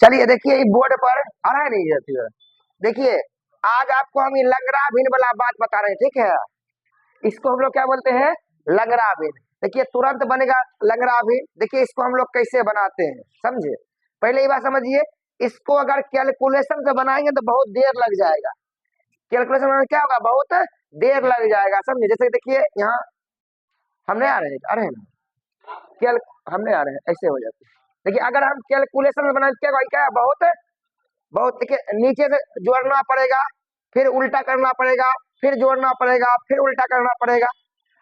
चलिए देखिए बोर्ड पर आ रहा है नहीं जाती है। देखिए आज आपको हम ये लंगड़ा भिन्न वाला बात बता रहे हैं, ठीक है। इसको हम लोग क्या बोलते हैं, लंगड़ा भिन्न। देखिए तुरंत बनेगा लंगड़ा भिन्न। देखिए इसको हम लोग कैसे बनाते हैं समझे। पहले ये बात समझिए, इसको अगर कैलकुलेशन से बनाएंगे तो बहुत देर लग जाएगा। कैलकुलेशन में क्या होगा, बहुत देर लग जाएगा समझे। जैसे देखिए यहाँ हमने आ रहे हैं ना, कैल हमने आ रहे हैं, ऐसे हो जाते हैं। देखिए अगर हम कैलकुलेशन में बनाए क्या होगा, क्या बहुत बहुत देखिए नीचे से जोड़ना पड़ेगा, फिर उल्टा करना पड़ेगा, फिर जोड़ना पड़ेगा, फिर उल्टा करना पड़ेगा।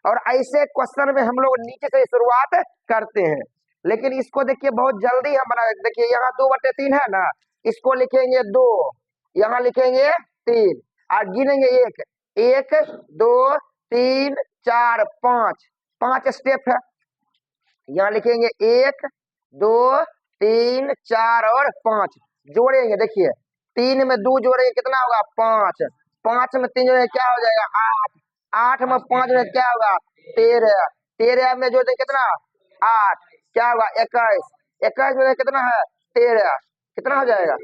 और ऐसे क्वेश्चन में हम लोग नीचे से शुरुआत करते हैं। लेकिन इसको देखिए बहुत जल्दी हम बना, देखिए यहाँ 2/3 है ना, इसको लिखेंगे 2, यहाँ लिखेंगे 3 और गिनेंगे 1 1 2 3 4 5, 5 स्टेप है। यहाँ लिखेंगे 1 2 3 4 और 5, जोड़ेंगे। देखिए 3 में 2 जोड़ेंगे कितना होगा 5, 5 में 3 जोड़ेंगे क्या हो जाएगा 8, 8 में 5 जोड़ेंगे क्या होगा 13, 13 में जोड़ेंगे कितना 8, क्या होगा 21, 21 में कितना है 13, कितना हो जाएगा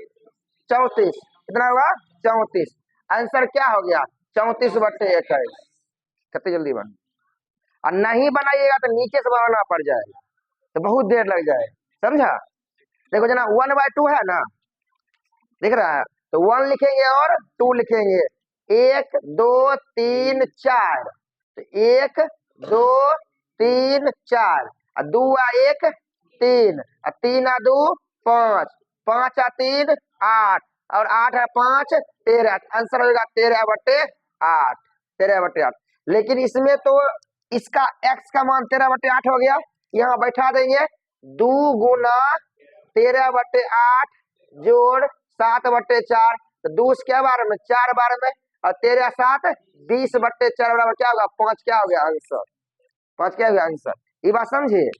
34, कितना होगा 34। आंसर क्या हो गया 34/21। कितनी जल्दी बन, और नहीं बनाइएगा तो नीचे से बनाना पड़ जाएगा, तो बहुत देर लग जाए समझा। देखो जना 1/2 है ना, दिख रहा है, तो 1 लिखेंगे और 2 लिखेंगे, 1 2 3 4, तो 1 2 3 4 और 2 1 3 और 3 2 5, 5 3 8 और 8 5 13, आंसर होगा 13/8, 13/8। लेकिन इसमें तो इसका x का मान 13/8 हो गया, यहाँ बैठा देंगे 2 गुना 13/8 जोड़ 7/4, तो 2 क्या बार में 4 बार में, और 13 7 20/4 बराबर क्या होगा 5, क्या हो गया आंसर 5, क्या हो गया आंसर। ये बात समझिए।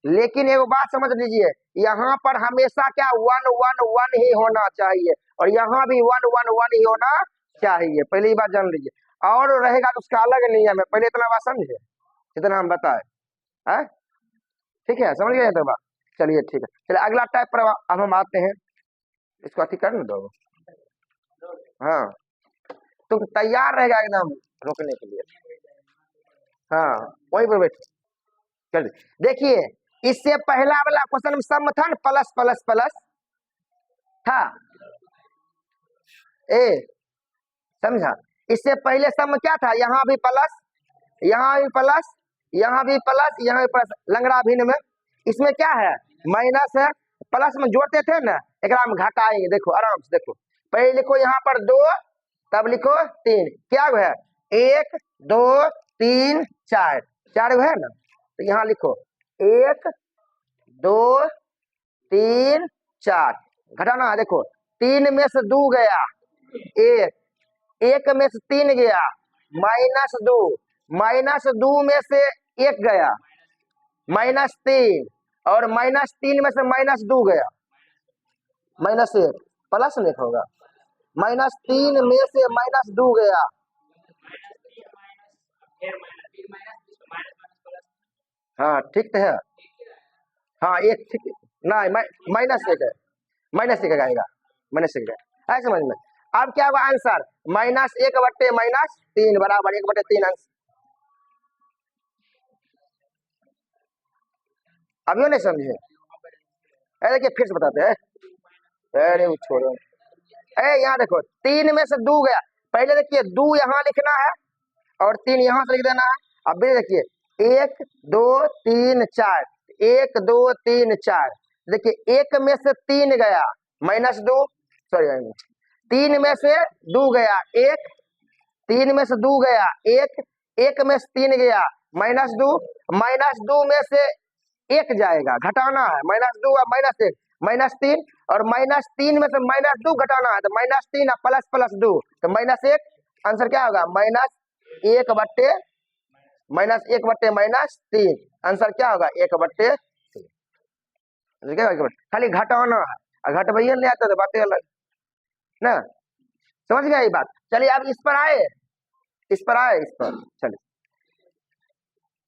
लेकिन एगो बात समझ लीजिए, यहाँ पर हमेशा क्या 1 1 1 ही होना चाहिए, और यहाँ भी 1 1 1 ही होना चाहिए, पहले ये बात जान लीजिए। और रहेगा तो उसका अलग नियम है, पहले इतना बात समझे जितना हम बताए। ठीक है, समझ गए तो बात। चलिए ठीक है, चलिए अगला टाइप पर अब हम आते हैं। इसको अति करने दो, हाँ तुम तैयार रहेगा एकदम रोकने के लिए। हाँ वही पर बैठ। चल देखिए, इससे पहला वाला क्वेश्चन में सम था ना, प्लस प्लस प्लस था, ए समझा। इससे पहले सम क्या था, यहाँ भी प्लस, यहाँ भी प्लस, यहाँ भी प्लस, यहाँ भी प्लस, लंगड़ा भिन्न में। इसमें क्या है माइनस है, प्लस में जोड़ते थे ना, एक में घटाएंगे। देखो आराम से देखो, पहले लिखो यहाँ पर 2, तब लिखो 3, क्या है 1 2 3 4, 4 है ना, तो यहाँ लिखो 1 2 3 4, घटाना है। देखो 3 में से 2 गया 1, 1 में से 3 गया -2, -2 में से 1 गया -3, और -3 में से -2 गया -1, प्लस में होगा -3 में से -2 गया, हाँ ठीक तो है, हाँ एक ठीक नहीं -1 है, -1 आएगा, -1 है समझ में। अब क्या होगा आंसर -1/-3 बराबर 1/3 आंसर। अभी नहीं समझे, अरे देखिए फिर से बताते हैं, अरे वो छोड़ो, यहाँ देखो 3 में से 2 गया, पहले देखिए 2 यहाँ लिखना है और 3 यहाँ से लिख देना है। अब भी देखिए 1 2 3 4, 1 2 3 4, देखिए 1 में से 3 गया -2, सॉरी 3 में से 2 गया 1, 3 में से 2 गया 1, 1 में से 3 गया -2, -2 में से 1 जाएगा, घटाना है -2 और -1 -3, और -3 में से -2 घटाना है, तो -3 प्लस प्लस 2 तो -1, आंसर क्या होगा -1/-3, आंसर क्या होगा 1/3। खाली घटाना है, और घटवाइए नहीं आता तो बातें अलग ना, समझ गया ये बात। चलिए अब इस पर आए, इस पर चलिए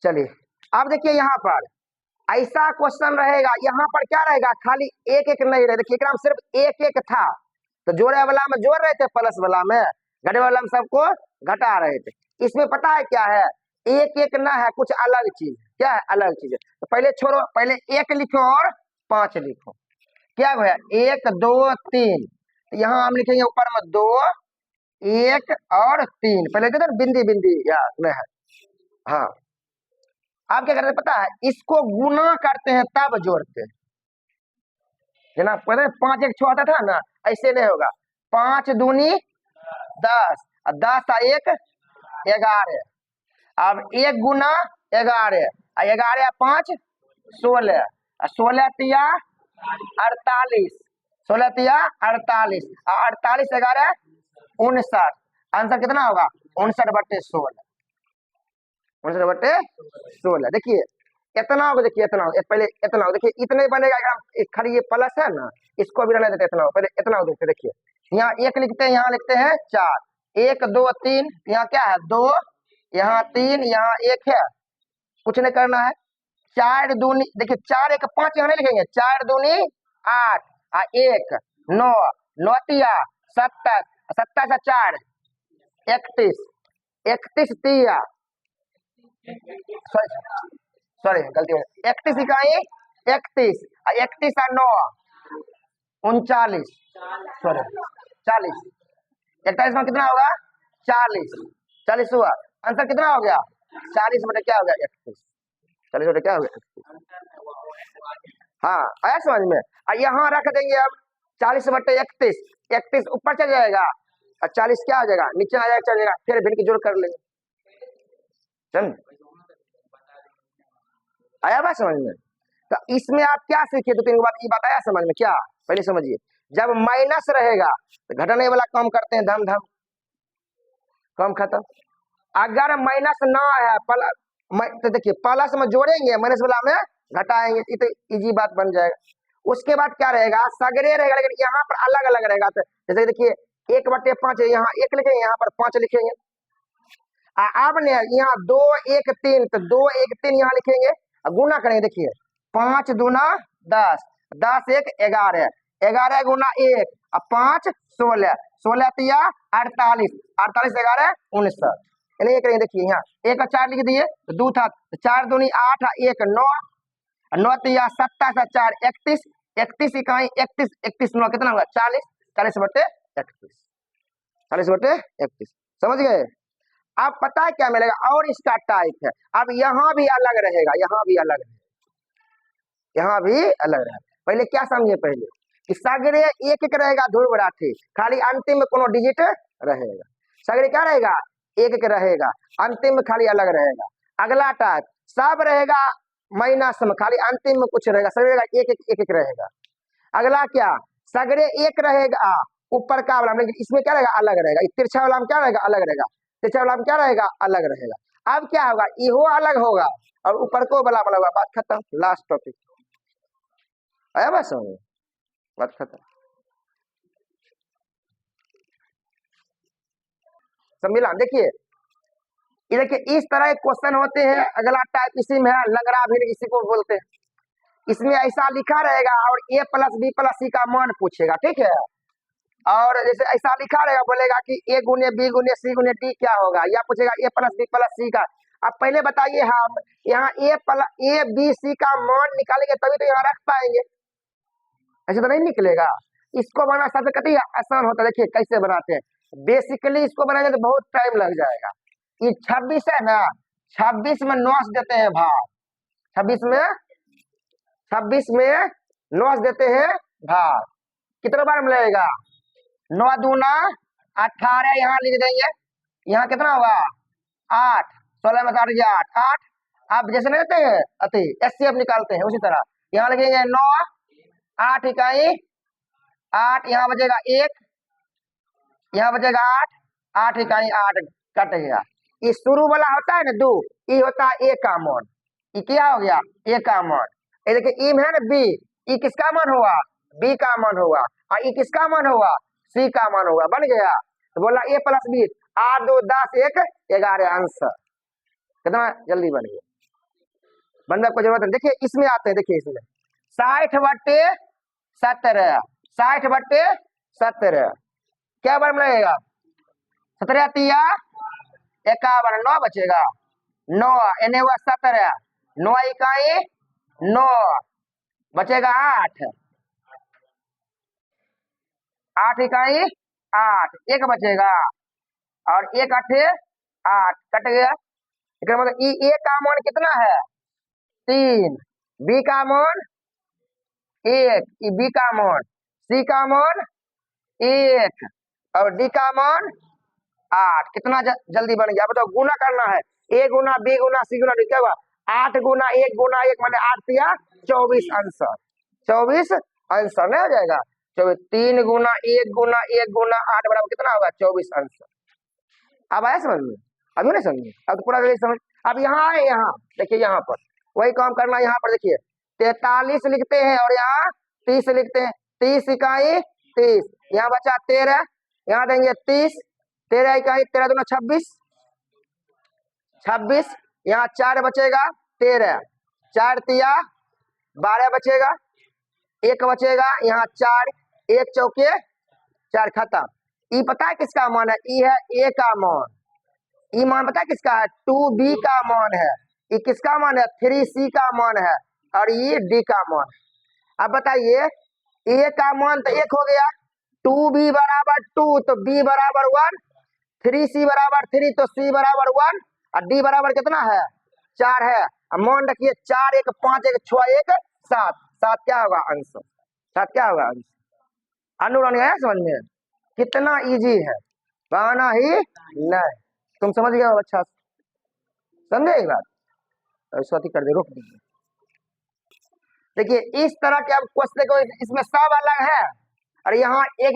चलिए अब देखिए यहाँ पर ऐसा क्वेश्चन रहेगा, यहाँ पर क्या रहेगा, खाली एक एक नहीं रहे। देखिए एकरा में सिर्फ एक एक था, तो जोड़े वाला में जोड़ रहे थे, प्लस वाला में, घटे वाला में सबको घटा रहे थे। इसमें पता है क्या है, एक एक ना है, कुछ अलग चीज। क्या है अलग चीज? तो पहले छोड़ो, पहले एक लिखो और 5 लिखो। क्या है 1 2 3, यहाँ हम लिखेंगे ऊपर में 2 1 और 3, पहले कहते हैं बिंदी बिंदी याद में है। हाँ, आप क्या करते हैं पता है, इसको गुना करते हैं तब जोड़ते हैं। जना पहले 5 1 6 आता था ना, ऐसे नहीं होगा। 5 दूनी 10, 10 1 11, अब 1 गुना 11, 11 5 16, 16 तिया 48, 16 तिया 48, 48 11 59। आंसर कितना होगा 59/16, 59/16। देखिए इतना होगा, देखिए इतना होगा, पहले इतना होगा, देखिए इतने बनेगा। खाली ये प्लस है ना, इसको भी रहने देते, इतना होगा, पहले इतना होगा। देखिए यहाँ 1 लिखते हैं, यहाँ लिखते हैं 4, 1 2 3, यहाँ क्या है 2, यहाँ 3, यहाँ 1 है, कुछ नहीं करना है। 4 दूनी, देखिए 4 1 5, यहाँ नहीं लिखेंगे, 4 दूनी 8, 1 9, 9 तिया 70, 70 से 4 31, 31 तिया, सॉरी गलती हो गई, 31 इकाई 31, 31 और 9 39, सॉरी 40, 41 में कितना होगा 40, 40 हुआ। आंसर कितना हो गया 40 बटे क्या हो गया 31, 40 बटे क्या हो गया 31। हाँ आया समझ में। यहाँ रख देंगे अब 40 बटे 31, 31 ऊपर चल जाएगा और 40 क्या हो जाएगा नीचे आ जाएगा, चल जाएगा, फिर भिन्न की जोड़ कर लेंगे। आया बात समझ में। तो इसमें आप क्या सीखे, 2 3 बात ये बात आया समझ में क्या, पहले समझिए। जब माइनस रहेगा तो घटाने वाला कम करते हैं, धम धम कम खत्म। अगर माइनस ना है तो देखिए प्लस में जोड़ेंगे, माइनस वाला में घटाएंगे, तो इजी बात बन जाएगा। उसके बाद क्या रहेगा, सगरे रहेगा, लेकिन यहाँ पर अलग अलग रहेगा। तो जैसे देखिए 1/5 है, यहाँ 1 लिखेंगे, यहाँ पर 5 लिखेंगे। अब ने यहाँ 2 1 3, तो 2 1 3 यहाँ लिखेंगे, गुना करेंगे। देखिए 5 दूना 10, 10 1 11, 11 गुना 1 और 5 16, 16 तिया 48, 48 11 19। नहीं करेंगे, देखिए यहाँ 1 और 4 लिख दिए तो 2 था, 4 दूनी 8, 1 9, 9 तिया 27 और 4 31, 31 इकाई 31, 31 9 कितना होगा 40, 40 बटे 31, 40 बटे 31। समझ गए। अब पता है क्या मिलेगा, और इसका टाइप है। अब यहाँ भी अलग रहेगा, यहाँ भी अलग है, यहाँ भी अलग रहेगा। पहले क्या समझे, पहले कि सगरे एक एक रहेगा ध्रुव राशि, खाली अंतिम में कोनो डिजिट रहेगा। सगरे क्या रहेगा एक एक रहेगा, अंतिम में खाली अलग रहेगा। अगला टाइप सब रहेगा माइनस में, खाली अंतिम में कुछ रहेगा, सगरे एक एक एक एक रहेगा। अगला क्या, सगरे एक रहेगा ऊपर का वाला, लेकिन इसमें क्या रहेगा अलग रहेगा। तिरछा वाला में क्या रहेगा अलग रहेगा, तिरछा वाला में क्या रहेगा अलग रहेगा। अब क्या होगा, इहो अलग होगा और ऊपर को वाला अलग होगा। बात खत्म, लास्ट टॉपिक आया बस, बात खत्म, सब मिला। देखिए ये देखिए इस तरह के क्वेश्चन होते हैं। अगला टाइप इसी में है, लंगड़ा भिन्न, इसी को बोलते हैं। इसमें ऐसा लिखा रहेगा और a + b + c का मान पूछेगा, ठीक है। और जैसे ऐसा लिखा रहेगा, बोलेगा कि a गुने b गुने c गुने d क्या होगा, या पूछेगा a + b + c का। अब पहले बताइए, हम यहाँ a b c का मान निकालेंगे तभी तो यहाँ रख पाएंगे, ऐसे तो नहीं निकलेगा। इसको बनाना सबसे कभी आसान होता है। देखिए कैसे बनाते हैं, बेसिकली इसको बनाएंगे तो बहुत टाइम लग जाएगा। ये 26 है ना, 26 में 9 देते हैं भाग, 26 में 9 देते हैं भाग, कितने बार मिलेगा 9 दूना 18, यहाँ लिख देंगे, यहाँ कितना होगा 8, 16 में 8 8। आप जैसे नहीं देते हैं अति एचसीएफ निकालते हैं, उसी तरह यहाँ लिखेंगे 9 8 इकाई 8, यहाँ बचेगा 1, यहाँ बचेगा 8, 8 इकाई 8 कट गया। ये शुरू वाला होता है ना 2, ये होता है ए का मान, ये क्या हो गया ए का मान। ये देखिए ई है ना बी, ये किसका मान हुआ बी का मान हुआ, और ये किसका मान हुआ सी का मान हुआ, बन गया। तो बोला a + b 8 2 10 1 11 आंसर, कितना जल्दी बन गया। बनने को जरूरत नहीं। देखिए इसमें आते हैं, देखिए इसमें 60/17, 60/17 क्या बन लगेगा, 17 तिया 51, 9 बचेगा, 9 एने हुआ 17, 9 इकाई 9 बचेगा 8, 8 इकाई 8, एक बचेगा और 1 8 8 कट गया। इसका मतलब ए का मान कितना है 3, बी का मान 1, बी का मान, सी का मान 1 और डी का मान 8। कितना जल्दी बन गया बताओ, गुना करना है, ए गुना बी गुना सी गुना डी, क्या हुआ 8 गुना 1 गुना 1 माने 8 तिया 24 आंसर, 24 आंसर नहीं हो जाएगा, 24 3 गुना 1 गुना 1 गुना 8 बराबर कितना होगा 24 आंसर। अब आया समझ में, अभी नहीं समझ में, अब तो पूरा समझ। अब यहाँ आए, यहाँ देखिए यहाँ पर वही काम करना, यहाँ पर देखिए 43 लिखते हैं और यहाँ 30 लिखते हैं, 30 इकाई 30, यहाँ बचा 13, यहाँ देंगे 30, 13 इकाई 13 दूना 26, 26 यहाँ 4 बचेगा 13, 4 तिया 12 बचेगा, 1 बचेगा यहाँ 4, 1 चौके 4 खत्म। ई पता है किसका मान है, ई है ए का मान, ई मान पता है किसका है 2b का मान है, ये किसका मान है 3c का मान है और ये d का मान है। अब बताइए a का मान तो 1 हो गया, 2b बराबर 2 तो b बराबर 1, 3c बराबर 3 तो c बराबर 1 और d बराबर कितना है 4 है। अब मान रखिए 4 1 5 1 6 1 7, 7 क्या होगा आंसर, 7 क्या होगा आंसर। अनुरानी है समझ में, कितना इजी है, बहाना ही नहीं, तुम समझ गए हो, अच्छा समझे एक बात, ऐसा कर दे, रोक दीजिए। देखिए इस तरह के अब क्वेश्चन को इसमें सब अलग है और यहाँ एक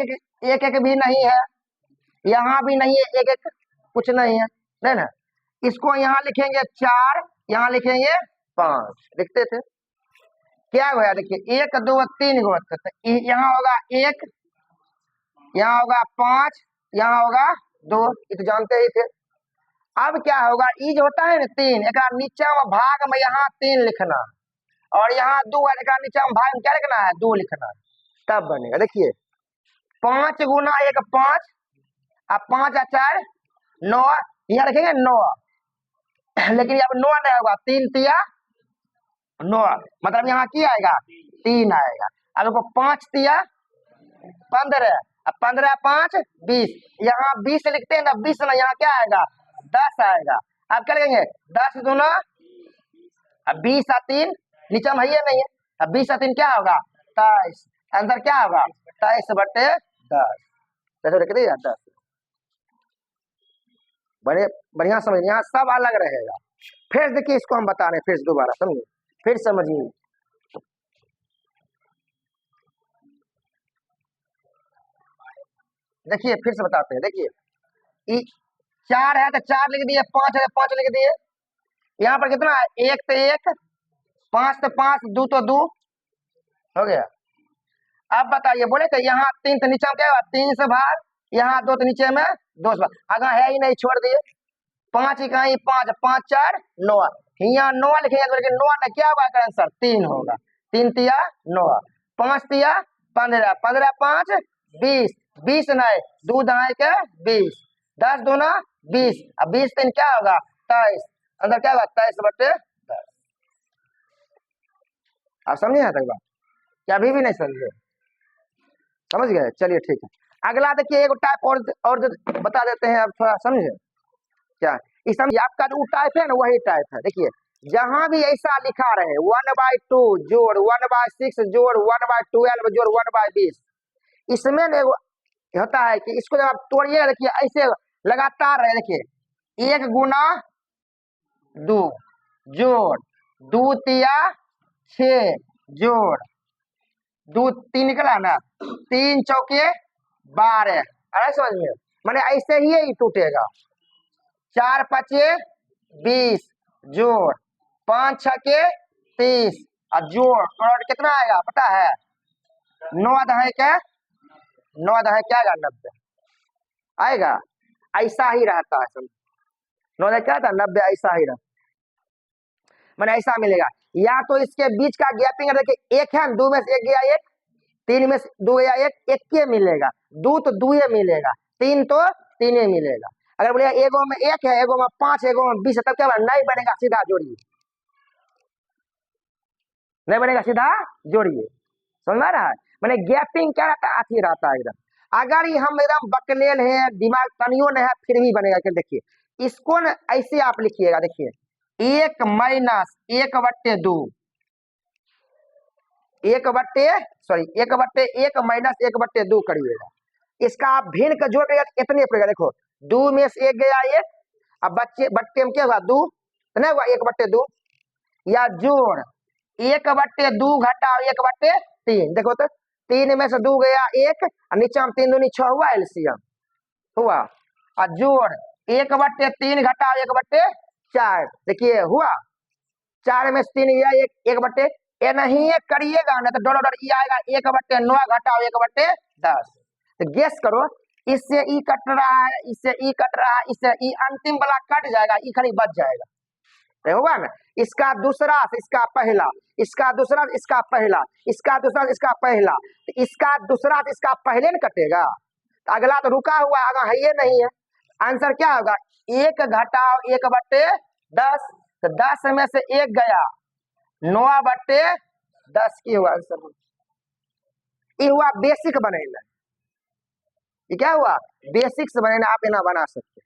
एक भी नहीं है, यहाँ भी नहीं है, एक एक कुछ नहीं है, नहीं ना। इसको यहाँ लिखेंगे 4, यहाँ लिखेंगे 5, लिखते थे क्या होगा, देखिए 1 2 3 गो, यहाँ होगा 1, यहाँ होगा 5, यहाँ होगा 2, ये तो जानते ही थे। अब क्या होगा, ई जो होता है ना 3, एक नीचे में भाग में यहाँ 3 लिखना और यहाँ 2 है, एक नीचे में भाग में क्या लिखना है 2 लिखना, तब बनेगा। देखिए 5 गुना 1 5, अब 5 और 4 9, यहाँ लिखेंगे 9, लेकिन अब 9 नहीं होगा, 3 तिया 9, मतलब यहाँ की आएगा 3 आएगा। अब 5 तिया 15, अब 15 5 20, यहाँ 20 लिखते हैं ना, 20 ना, यहाँ क्या आएगा 10 आएगा। अब क्या लिखेंगे 10 दूना, अब 20 और 3 नीचे में है नहीं है, अब 20 और 3 क्या होगा 23, आंसर क्या होगा 23/10, 10 बड़े बढ़िया समझ, यहाँ सब अलग रहेगा। फिर देखिए इसको हम बता रहे हैं, फिर दोबारा समझिए, फिर समझिए। देखिए फिर से बताते हैं, देखिए 4 है तो 4 लिख दिए, 5 है तो 5 लिख दिए, यहाँ पर कितना है 1 तो 1, 5 तो 5, 2 तो 2 हो गया। अब बताइए बोले तो यहाँ 3 तो नीचे में क्या हुआ 3 से भाग, यहाँ 2 तो नीचे में 2 से भाग, अगर है ही नहीं छोड़ दिए, 5 इकाई 5, 5 4 9, यहाँ 9 लिखेंगे, 9 ना क्या होगा आंसर 3 होगा, 3 तिया 9, 5 तिया 15, 15 5 20, 20 नहीं 2 दहाई के 20, 10 दूना 20, अब 20 3 क्या होगा 23, अंदर क्या होगा 23/10। आप समझे यहाँ तक बात, क्या अभी भी नहीं समझे, समझ गए, चलिए ठीक है। अगला देखिए एक टाइप और बता देते हैं, अब थोड़ा समझे क्या इस समय आपका जो टाइप है ना वही टाइप है। देखिए जहां भी ऐसा लिखा रहे 1/2 जोड़ 1/6 जोड़ 1/12 जोड़ 1/20, इसमें होता है कि इसको जब आप तोड़िए, देखिए ऐसे लगातार रहे, देखिए 1 गुना 2 जोड़ 2 तिया 6 जोड़ 2 3 निकला ना, 3 चौके 12, अरे समझ में, मैंने ऐसे ही टूटेगा, 4 5 20 जोड़ 5 6 30 और जोड़ और कितना आएगा पता है 9 दहाई क्या 9 दहाई क्या आएगा 90 आएगा, ऐसा ही रहता है, समझ 9 दहाई क्या था 90, ऐसा ही रहता, मैंने ऐसा मिलेगा। या तो इसके बीच का गैपिंग देखिए, एक है, दो में से एक गया एक, तीन में से दो गया एक के मिलेगा, दो तो दुए मिलेगा, तीन तो तीन मिलेगा। अगर बोले एगो में एक है, एगो में 5, एगो में 20 है, तब क्या नहीं बनेगा, सीधा जोड़िए, नहीं बनेगा, सीधा जोड़िए। समझ में आ रहा है? मैंने गैपिंग क्या रहता है, आती रहता है एकदम। अगर ये हम एकदम बकलेल है, दिमाग तनियो नहीं है, फिर भी बनेगा। कि देखिए इसको न ऐसे आप लिखिएगा, देखिए 1 माइनस 1/2, 1 माइनस 1/2 करिएगा। इसका आप भिन्न का जोड़ करिएगा तो इतने पड़ेगा। देखो 2 में से एक गया एक, अब बट्टे में क्या हुआ 2, तो नहीं हुआ 1/2, या जोड़ 1/2 घटाओ 1/3, देखो तो 3 में से 2 गया एक, और नीचे में 3 दूनी 6 हुआ, एलसीएम हुआ। और जोड़ 1/3 घटाओ 1/4, देखिए हुआ, 4 में से 3 गया एक, 1/, ये नहीं करिएगा ना तो डर ये आएगा 1/9 घटाओ 1/10। तो गेस करो, इससे ई कट रहा है, इससे ई कट रहा है, इससे ई अंतिम वाला कट जाएगा, ई खाली बच जाएगा, होगा ना। इसका दूसरा से इसका पहला, इसका दूसरा से इसका पहला, इसका दूसरा से इसका पहला, तो इसका दूसरा से इसका पहले न कटेगा, तो अगला तो रुका हुआ, आगे है ये नहीं है। आंसर क्या होगा, 1 घटाओ 1/10, तो 10 में से 1 गया, 9/10 की हुआ आंसर। ये हुआ बेसिक बनेगा, ये क्या हुआ, बेसिक्स बनेगा, आप इन्हें बना सकते।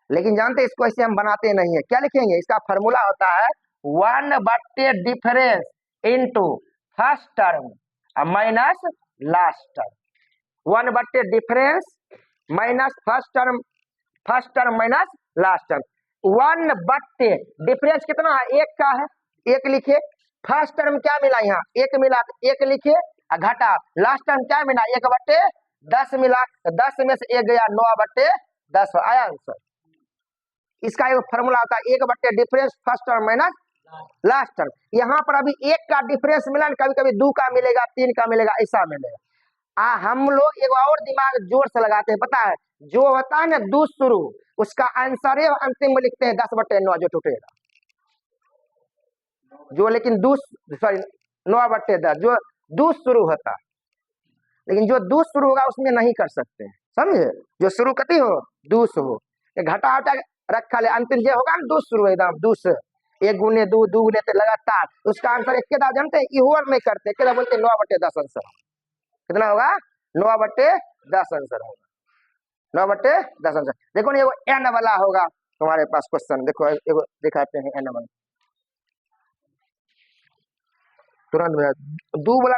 लेकिन जानते इसको ऐसे हम बनाते नहीं है, क्या लिखेंगे, इसका फॉर्मूला होता है 1/, difference into first term minus last term, 1/, difference minus first term minus last term. 1/, difference कितना है, 1 का है, 1 लिखे, फर्स्ट टर्म क्या मिला, यहाँ 1 मिला, 1 लिखे, घटा, लास्ट टर्म क्या मिला, 1/10 मिला, तो 10 में से 1 गया, 9/10 आया आंसर। इसका एक फॉर्मूला होता है 1/, difference first term minus last term. यहाँ पर अभी 1 का डिफरेंस मिला, कभी कभी 2 का मिलेगा, 3 का मिलेगा, ऐसा मिलेगा। हम लोग एक और दिमाग जोर से लगाते हैं, पता है, जो होता है ना 2 शुरू, उसका आंसर है अंतिम में लिखते हैं 10/9 जो टूटेगा, जो लेकिन 9/10 जो 2 शुरू होता है, लेकिन जो 2 शुरू होगा उसमें नहीं कर सकते, समझे, जो शुरू कती हो 2 से हो, घटा हटा रखा ले, अंतिम जो होगा ना 2 शुरू एकदम 2 से, 1 गुने 2, 2 गुने तो लगातार, उसका आंसर एक जानते हैं, इहुअर में करते क्या बोलते हैं, 9/10 आंसर। कितना होगा, 9/10 आंसर होगा, 9/10 आंसर। देखो ना एगो एन वाला होगा तुम्हारे पास क्वेश्चन, देखो एगो दिखाते हैं एन वाला, तुरंत 2 वाला